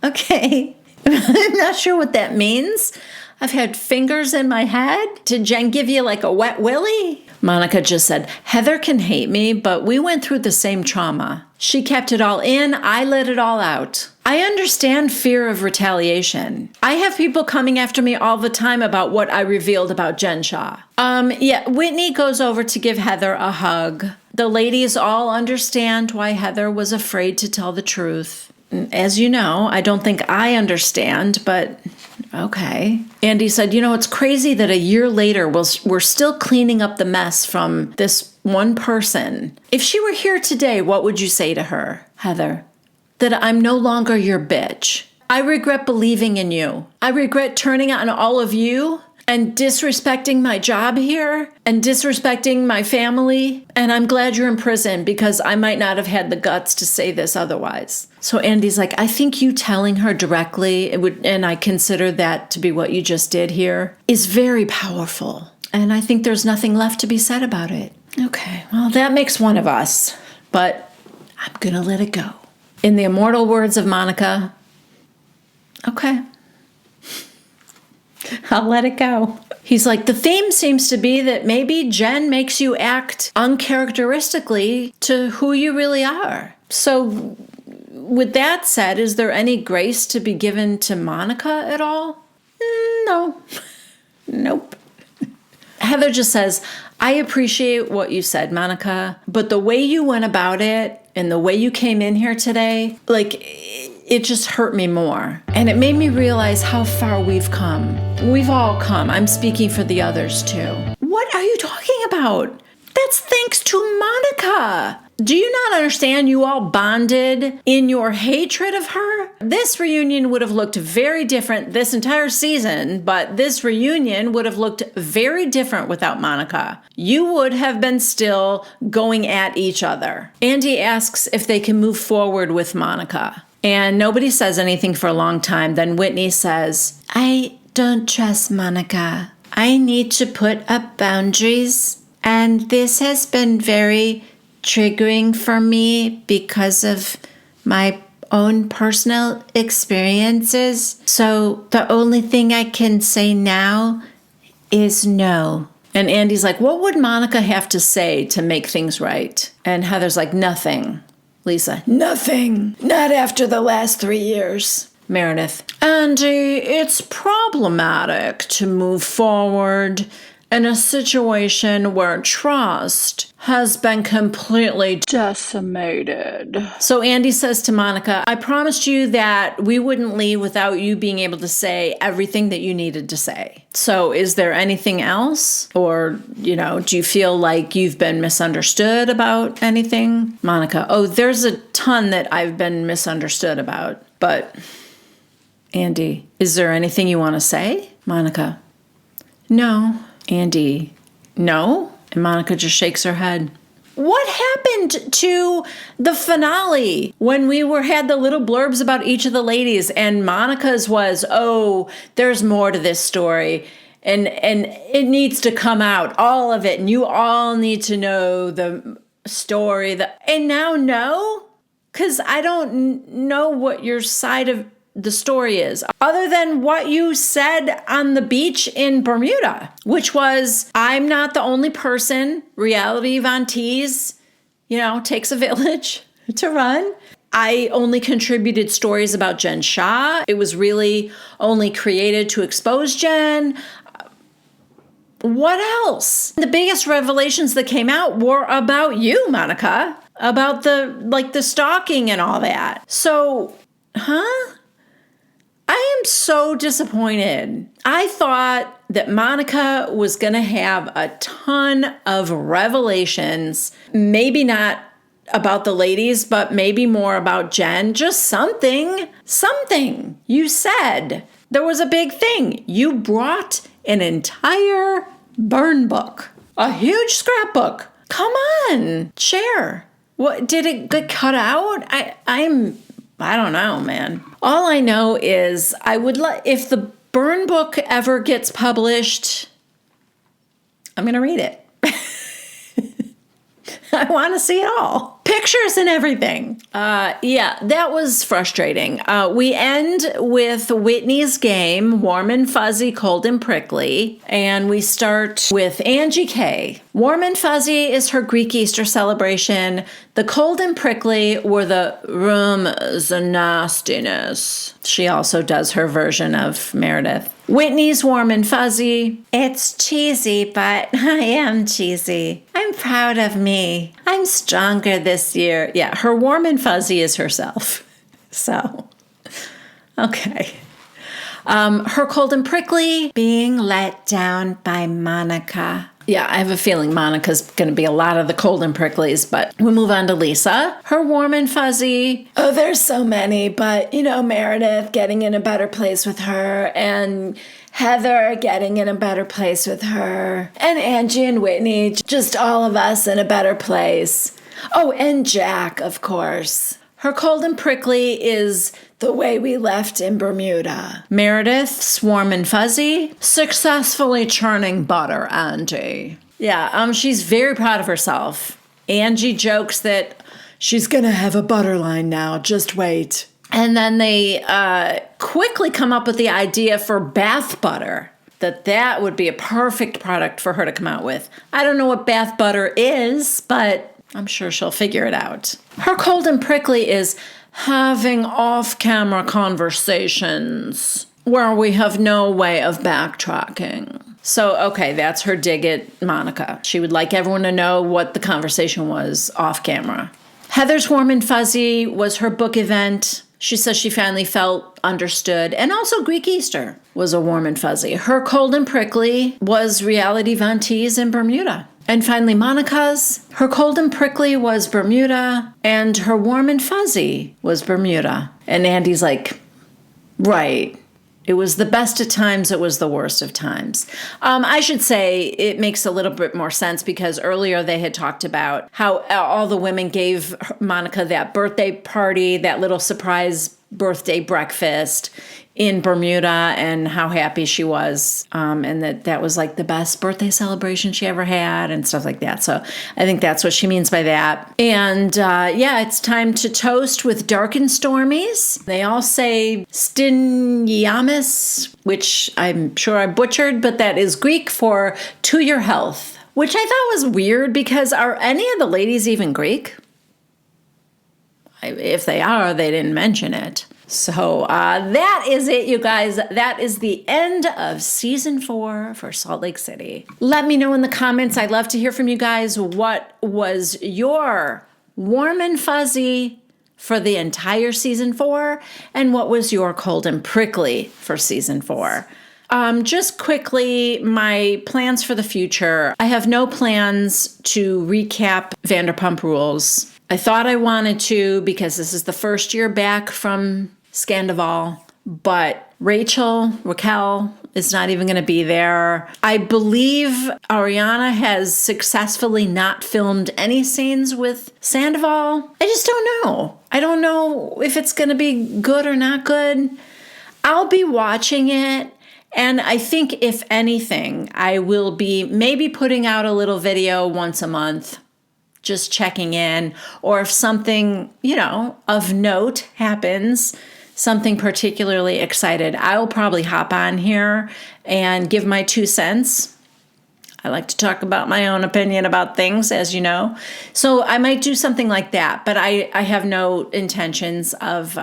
Okay. I'm not sure what that means. I've had fingers in my head. Did Jen give you a wet willy? Monica just said, Heather can hate me, but we went through the same trauma. She kept it all in. I let it all out. I understand fear of retaliation. I have people coming after me all the time about what I revealed about Jen Shah. Whitney goes over to give Heather a hug. The ladies all understand why Heather was afraid to tell the truth. As you know, I don't think I understand, but okay. Andy said, it's crazy that a year later we're still cleaning up the mess from this one person. If she were here today, what would you say to her, Heather? That I'm no longer your bitch. I regret believing in you. I regret turning on all of you and disrespecting my job here and disrespecting my family. And I'm glad you're in prison because I might not have had the guts to say this otherwise. So Andy's like, I think you telling her directly, and I consider that to be what you just did here, is very powerful. And I think there's nothing left to be said about it. Okay, well, that makes one of us, but I'm gonna let it go. In the immortal words of Monica, okay, I'll let it go. He's like, the theme seems to be that maybe Jen makes you act uncharacteristically to who you really are. So with that said, is there any grace to be given to Monica at all? No. Nope. Heather just says, I appreciate what you said, Monica, but the way you went about it and the way you came in here today, like, it just hurt me more. And it made me realize how far we've come. We've all come. I'm speaking for the others too. What are you talking about? That's thanks to Monica. Do you not understand you all bonded in your hatred of her? This reunion would have looked very different this entire season, but this reunion would have looked very different without Monica. You would have been still going at each other. Andy asks if they can move forward with Monica. And nobody says anything for a long time. Then Whitney says, I don't trust Monica. I need to put up boundaries. And this has been very triggering for me because of my own personal experiences. So the only thing I can say now is no. And Andy's like, what would Monica have to say to make things right? And Heather's like, nothing. Lisa, nothing. Not after the last 3 years. Meredith, Andy, it's problematic to move forward in a situation where trust has been completely decimated. So Andy says to Monica, I promised you that we wouldn't leave without you being able to say everything that you needed to say. So is there anything else? Or, do you feel like you've been misunderstood about anything? Monica, oh, there's a ton that I've been misunderstood about. But Andy, is there anything you want to say? Monica, no. Andy, no? And Monica just shakes her head. What happened to the finale when we had the little blurbs about each of the ladies and Monica's was, oh, there's more to this story and it needs to come out, all of it, and you all need to know the story. And now no? Because I don't know what your side of the story is, other than what you said on the beach in Bermuda, which was, I'm not the only person. Reality Von Tease, takes a village to run. I only contributed stories about Jen Shah. It was really only created to expose Jen. What else? The biggest revelations that came out were about you, Monica, about the stalking and all that. So, I am so disappointed. I thought that Monica was going to have a ton of revelations, maybe not about the ladies, but maybe more about Jen. Just something. You said there was a big thing. You brought an entire burn book, a huge scrapbook. Come on, share. What, did it get cut out? I don't know, man. All I know is I would if the burn book ever gets published, I'm going to read it. I want to see it all. Pictures and everything. Yeah, that was frustrating. We end with Whitney's game, Warm and Fuzzy, Cold and Prickly. And we start with Angie K. Warm and Fuzzy is her Greek Easter celebration. The Cold and Prickly were the rumors and nastiness. She also does her version of Meredith. Whitney's Warm and Fuzzy. It's cheesy, but I am cheesy. I'm proud of me. I'm stronger this year. Yeah, her Warm and Fuzzy is herself. So, okay. Her Cold and Prickly, being let down by Monica. Yeah, I have a feeling Monica's going to be a lot of the Cold and Pricklies, but we'll move on to Lisa. Her Warm and Fuzzy. Oh, there's so many, but, Meredith getting in a better place with her, and Heather getting in a better place with her, and Angie and Whitney, just all of us in a better place. Oh, and Jack, of course. Her cold and prickly is the way we left in Bermuda. Meredith's warm and fuzzy, successfully churning butter, Angie. Yeah, she's very proud of herself. Angie jokes that she's gonna have a butter line now, just wait. And then they quickly come up with the idea for bath butter, that would be a perfect product for her to come out with. I don't know what bath butter is, but I'm sure she'll figure it out. Her cold and prickly is having off-camera conversations where we have no way of backtracking. So, okay, that's her dig at Monica. She would like everyone to know what the conversation was off camera. Heather's warm and fuzzy was her book event. She says she finally felt understood. And also Greek Easter was a warm and fuzzy. Her cold and prickly was reality Von Tease in Bermuda. And finally, Monica's, her cold and prickly was Bermuda, and her warm and fuzzy was Bermuda. And Andy's like, right. It was the best of times. It was the worst of times. I should say it makes a little bit more sense because earlier they had talked about how all the women gave Monica that birthday party, that little surprise birthday breakfast in Bermuda, and how happy she was, and that was like the best birthday celebration she ever had and stuff like that. So I think that's what she means by that. And yeah, it's time to toast with dark and stormies. They all say stinyamis, which I'm sure I butchered, but that is Greek for to your health, which I thought was weird because are any of the ladies even Greek? If they are, they didn't mention it. So that is it, you guys. That is the end of season 4 for Salt Lake City. Let me know in the comments. I'd love to hear from you guys. What was your warm and fuzzy for the entire season 4? And what was your cold and prickly for season 4? Just quickly, my plans for the future. I have no plans to recap Vanderpump Rules. I thought I wanted to because this is the first year back from Scandival, but Raquel is not even going to be there. I believe Ariana has successfully not filmed any scenes with Sandoval. I just don't know. I don't know if it's going to be good or not good. I'll be watching it. And I think if anything, I will be maybe putting out a little video once a month, just checking in, or if something, of note happens, something particularly excited, I'll probably hop on here and give my 2 cents. I like to talk about my own opinion about things, as you know. So I might do something like that, but I have no intentions of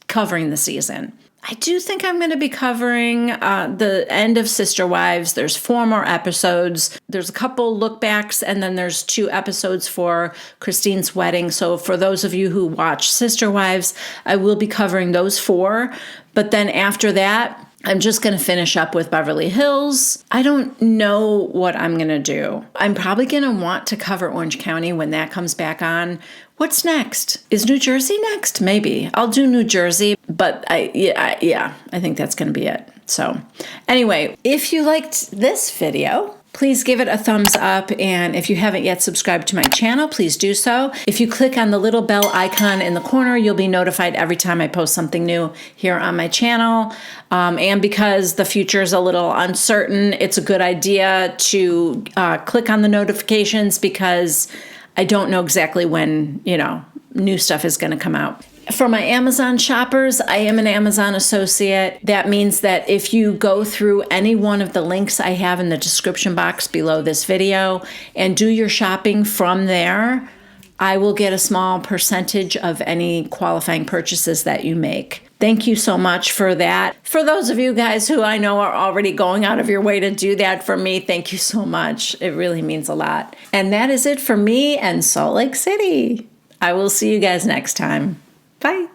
covering the season. I do think I'm going to be covering the end of Sister Wives. There's 4 more episodes. There's a couple look backs, and then there's 2 episodes for Christine's wedding. So for those of you who watch Sister Wives, I will be covering those 4. But then after that, I'm just going to finish up with Beverly Hills. I don't know what I'm going to do. I'm probably going to want to cover Orange County when that comes back on. What's next? Is New Jersey next? Maybe. I'll do New Jersey, but I think that's going to be it. So anyway, if you liked this video, please give it a thumbs up. And if you haven't yet subscribed to my channel, please do so. If you click on the little bell icon in the corner, you'll be notified every time I post something new here on my channel. And because the future is a little uncertain, it's a good idea to click on the notifications because I don't know exactly when, new stuff is going to come out. For my Amazon shoppers, I am an Amazon associate. That means that if you go through any one of the links I have in the description box below this video and do your shopping from there, I will get a small percentage of any qualifying purchases that you make. Thank you so much for that. For those of you guys who I know are already going out of your way to do that for me, thank you so much. It really means a lot. And that is it for me and Salt Lake City. I will see you guys next time. Bye.